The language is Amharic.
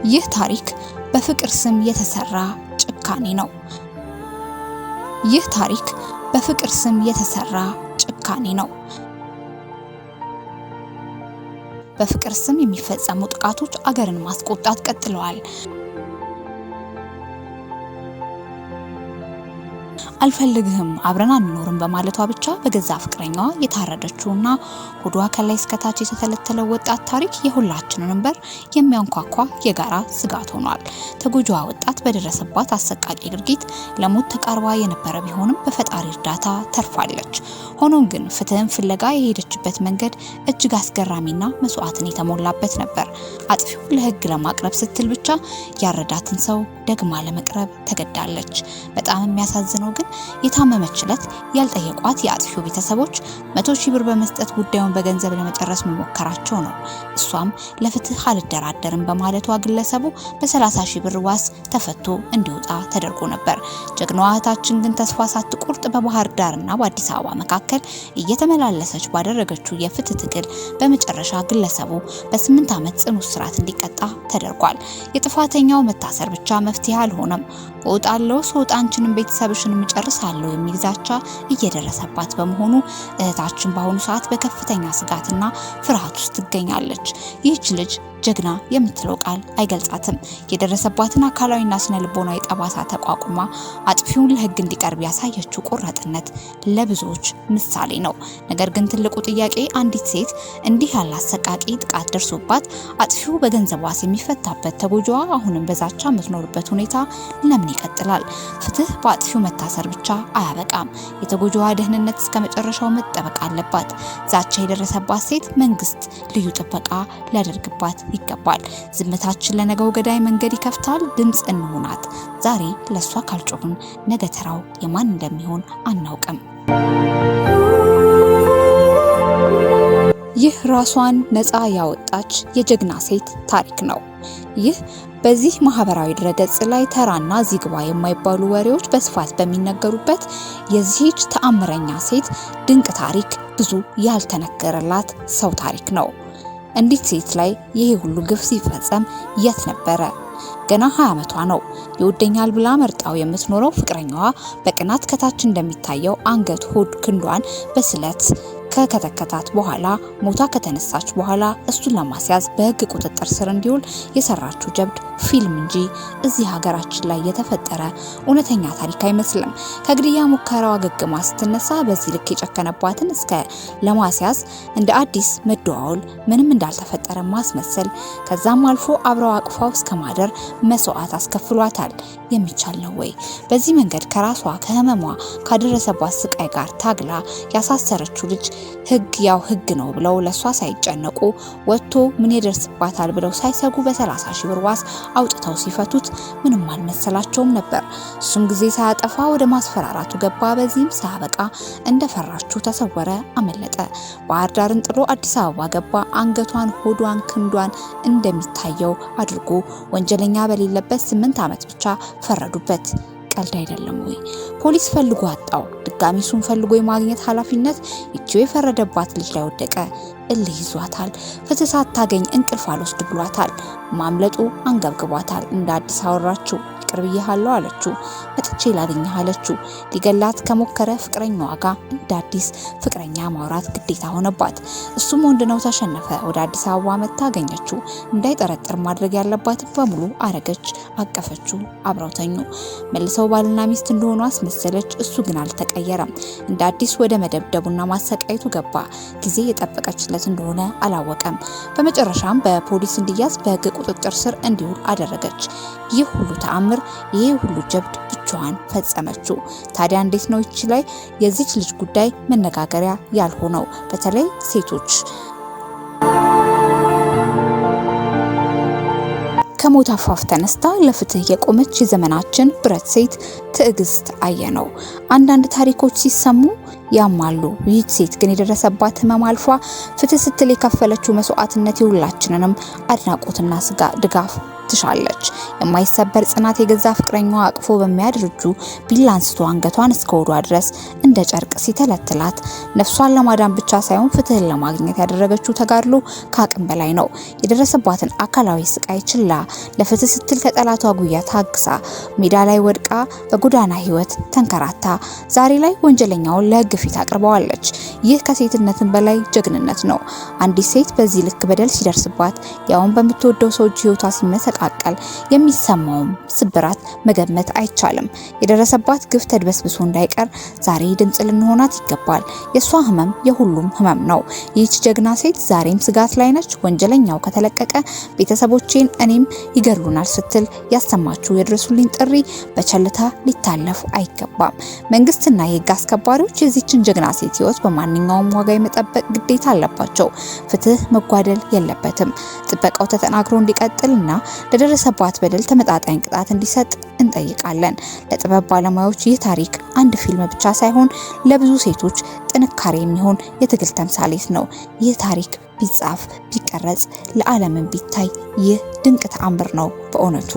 ይህ ታሪክ በፍቅር ስም የተሰራ ጭካኔ ነው። ይህ ታሪክ በፍቅር ስም የተሰራ ጭካኔ ነው። በፍቅር ስም የሚፈጸሙ ጥቃቶች አገርን ማስቆጣት ቀጥለዋል። አልፈልግህም አብረን አንኖርም በማለቷ ብቻ በገዛ ፍቅረኛዋ የታረደችውና ሆዷ ከላይ እስከታች የተተለተለው ወጣት ታሪክ የሁላችንንም በር የሚያንኳኳ የጋራ ስጋት ሆኗል። ተጎጂዋ ወጣት በደረሰባት አሰቃቂ ድርጊት ለሞት ተቃርባ የነበረ ቢሆንም በፈጣሪ እርዳታ ተርፋለች። ሆኖም ግን ፍትህን ፍለጋ የሄደችበት መንገድ እጅግ አስገራሚና መስዋዕትን የተሞላበት ነበር። አጥፊው ለህግ ለማቅረብ ስትል ብቻ ያረዳትን ሰው ደግማ ለመቅረብ ተገዳለች። በጣም የሚያሳዝነው ግን የታመመች ዕለት ያልጠየቋት የአጥፊው ቤተሰቦች 100,000 ብር በመስጠት ጉዳዩን በገንዘብ ለመጨረስ መሞከራቸው ነው። እሷም ለፍትህ አልደራደርም በማለቷ ግለሰቡ በ30,000 ብር ዋስ ተፈቶ እንዲወጣ ተደርጎ ነበር። ጀግናዋ እህታችን ግን ተስፋ ሳትቆርጥ በባህር ዳርና በአዲስ አበባ መካከል እየተመላለሰች ባደረገችው የፍትህ ትግል በመጨረሻ ግለሰቡ በ8 ዓመት ጽኑ እስራት እንዲቀጣ ተደርጓል። የጥፋተኛው መታሰር ብቻ መፍትሄ አልሆነም። እወጣለሁ ስወጣ አንቺንም ቤተሰብሽንም እጨርሳለሁ የሚል ዛቻ እየደረሰባት በመሆኑ እህታችን በአሁኑ ሰዓት በከፍተኛ ስጋትና ፍርሃት ውስጥ ትገኛለች። ይህች ልጅ ጀግና የምትለው ቃል አይገልጻትም። የደረሰባትን አካላዊና ስነ ልቦናዊ ጠባሳ ተቋቁማ አጥፊውን ለህግ እንዲቀርብ ያሳየችው ቆራጥነት ለብዙዎች ምሳሌ ነው። ነገር ግን ትልቁ ጥያቄ አንዲት ሴት እንዲህ ያለ አሰቃቂ ጥቃት ደርሶባት አጥፊው በገንዘብ ዋስ የሚፈታበት ተጎጂዋ አሁንም በዛቻ የምትኖርበት ሁኔታ ለምን ይቀጥላል? ፍትህ በአጥፊው መታሰር ብቻ አያበቃም። የተጎጂዋ ደህንነት እስከ መጨረሻው መጠበቅ አለባት። ዛቻ የደረሰባት ሴት መንግስት ልዩ ጥበቃ ሊያደርግባት ይገባል። ዝምታችን ለነገው ገዳይ መንገድ ይከፍታል። ድምጽ እንሆናት። ዛሬ ለሷ ካልጮህን ነገ ተራው የማን እንደሚሆን አናውቅም። ይህ ራሷን ነፃ ያወጣች የጀግና ሴት ታሪክ ነው። ይህ በዚህ ማህበራዊ ድረገጽ ላይ ተራና ዚግባ የማይባሉ ወሬዎች በስፋት በሚነገሩበት የዚህች ተአምረኛ ሴት ድንቅ ታሪክ ብዙ ያልተነገረላት ሰው ታሪክ ነው። እንዲት ሴት ላይ ይሄ ሁሉ ግፍ ሲፈጸም የት ነበረ? ገና 20 ዓመቷ ነው። ይወደኛል ብላ መርጣው የምትኖረው ፍቅረኛዋ በቅናት ከታች እንደሚታየው አንገት፣ ሆድ፣ ክንዷን በስለት ከከተከታት በኋላ ሞታ ከተነሳች በኋላ እሱን ለማስያዝ በህግ ቁጥጥር ስር እንዲውል የሰራችው ጀብድ ፊልም እንጂ እዚህ ሀገራችን ላይ የተፈጠረ እውነተኛ ታሪክ አይመስልም። ከግድያ ሙከራዋ አገግማ ስትነሳ በዚህ ልክ የጨከነባትን እስከ ለማስያዝ እንደ አዲስ መደዋወል፣ ምንም እንዳልተፈጠረ ማስመሰል፣ ከዛም አልፎ አብረው አቅፋው እስከ ማደር መስዋዕት አስከፍሏታል። የሚቻል ነው ወይ? በዚህ መንገድ ከራሷ ከህመሟ ካደረሰባት ስቃይ ጋር ታግላ ያሳሰረችው ልጅ ህግ ያው ህግ ነው ብለው ለሷ ሳይጨነቁ ወጥቶ ምን ይደርስባታል ብለው ሳይሰጉ በ30,000 ብር ዋስ አውጥተው ሲፈቱት ምንም አልመሰላቸውም ነበር። እሱም ጊዜ ሳያጠፋ ወደ ማስፈራራቱ ገባ። በዚህም ሳያበቃ እንደፈራችው ተሰወረ፣ አመለጠ። ባህር ዳርን ጥሎ አዲስ አበባ ገባ። አንገቷን፣ ሆዷን፣ ክንዷን እንደሚታየው አድርጎ ወንጀለኛ በሌለበት 8 ዓመት ብቻ ፈረዱበት። ቀልድ አይደለም ወይ? ፖሊስ ፈልጎ አጣው። ድጋሚ እሱን ፈልጎ የማግኘት ኃላፊነት እቺው የፈረደባት ልጅ ላይ ወደቀ። እልህ ይዟታል። ፍትህ ሳታገኝ እንቅልፍ አልወስድ ብሏታል። ማምለጡ አንገብግቧታል። እንደ አዲስ አወራችው። ቅርብዬሃለሁ አለችው። መጥቼ ላገኘህ አለችው። ሊገላት ከሞከረ ፍቅረኛዋ ጋር እንደ አዲስ ፍቅረኛ ማውራት ግዴታ ሆነባት። እሱም ወንድ ነው፣ ተሸነፈ። ወደ አዲስ አበባ መታ አገኘችው። እንዳይጠረጥር ማድረግ ያለባትን በሙሉ አረገች፣ አቀፈችው፣ አብረው ተኙ። መልሰው ባልና ሚስት እንደሆኑ አስመሰለች። እሱ ግን አልተቀየረም። እንደ አዲስ ወደ መደብደቡና ማሰቃየቱ ገባ። ጊዜ የጠበቀችለት እንደሆነ አላወቀም። በመጨረሻም በፖሊስ እንዲያዝ በህግ ቁጥጥር ስር እንዲውል አደረገች። ይህ ሁሉ ተአምር፣ ይህ ሁሉ ጀብድ ብቻዋን ፈጸመችው። ታዲያ እንዴት ነው ይቺ ላይ የዚች ልጅ ጉዳይ መነጋገሪያ ያልሆነው? በተለይ ሴቶች ከሞት አፋፍ ተነስታ ለፍትህ የቆመች የዘመናችን ብረት ሴት ትዕግስት አየነው። አንዳንድ ታሪኮች ሲሰሙ ያማሉ። ይህች ሴት ግን የደረሰባት ህመም አልፏ ፍትህ ስትል የከፈለችው መስዋዕትነት የሁላችንንም አድናቆትና ድጋፍ ትሻለች። የማይሰበር ጽናት የገዛ ፍቅረኛዋ አቅፎ በሚያድር እጁ ቢላ አንስቶ አንገቷን እስከ ወዷ ድረስ እንደ ጨርቅ ሲተለትላት ነፍሷን ለማዳን ብቻ ሳይሆን ፍትህን ለማግኘት ያደረገችው ተጋድሎ ከአቅም በላይ ነው። የደረሰባትን አካላዊ ስቃይ ችላ ለፍትህ ስትል ከጠላቷ ጉያ ታግሳ ሜዳ ላይ ወድቃ በጎዳና ህይወት ተንከራታ ዛሬ ላይ ወንጀለኛውን ለህግ ፊት አቅርበዋለች። ይህ ከሴትነትን በላይ ጀግንነት ነው። አንዲት ሴት በዚህ ልክ በደል ሲደርስባት ያውን በምትወደው ሰው ህይወቷ ሲመሰቃቀል የሚሰማውም ስብራት መገመት አይቻልም። የደረሰባት ግፍ ተድበስብሶ እንዳይቀር ዛሬ ድምጽ ልንሆናት ይገባል። የሷ ህመም የሁሉም ህመም ነው። ይህች ጀግና ሴት ዛሬም ስጋት ላይ ነች። ወንጀለኛው ከተለቀቀ ቤተሰቦቼን እኔም ይገድሉናል ስትል ያሰማችው የድረሱልኝ ጥሪ በቸልታ ሊታለፍ አይገባም። መንግስትና የህግ አስከባሪዎች የዚችን ጀግና ሴት ህይወት በማንኛውም ዋጋ የመጠበቅ ግዴታ አለባቸው። ፍትህ መጓደል የለበትም። ጥበቃው ተጠናክሮ እንዲቀጥልና ለደረሰባት በደል ተመጣጣኝ ቅጣት እንዲሰጥ እንጠይቃለን። ለጥበብ ባለሙያዎች ይህ ታሪክ አንድ ፊልም ብቻ ሳይሆን ለብዙ ሴቶች ጥንካሬ የሚሆን የትግል ተምሳሌት ነው። ይህ ታሪክ ቢጻፍ ቢቀረጽ ለዓለምን ቢታይ ይህ ድንቅ ተአምር ነው በእውነቱ።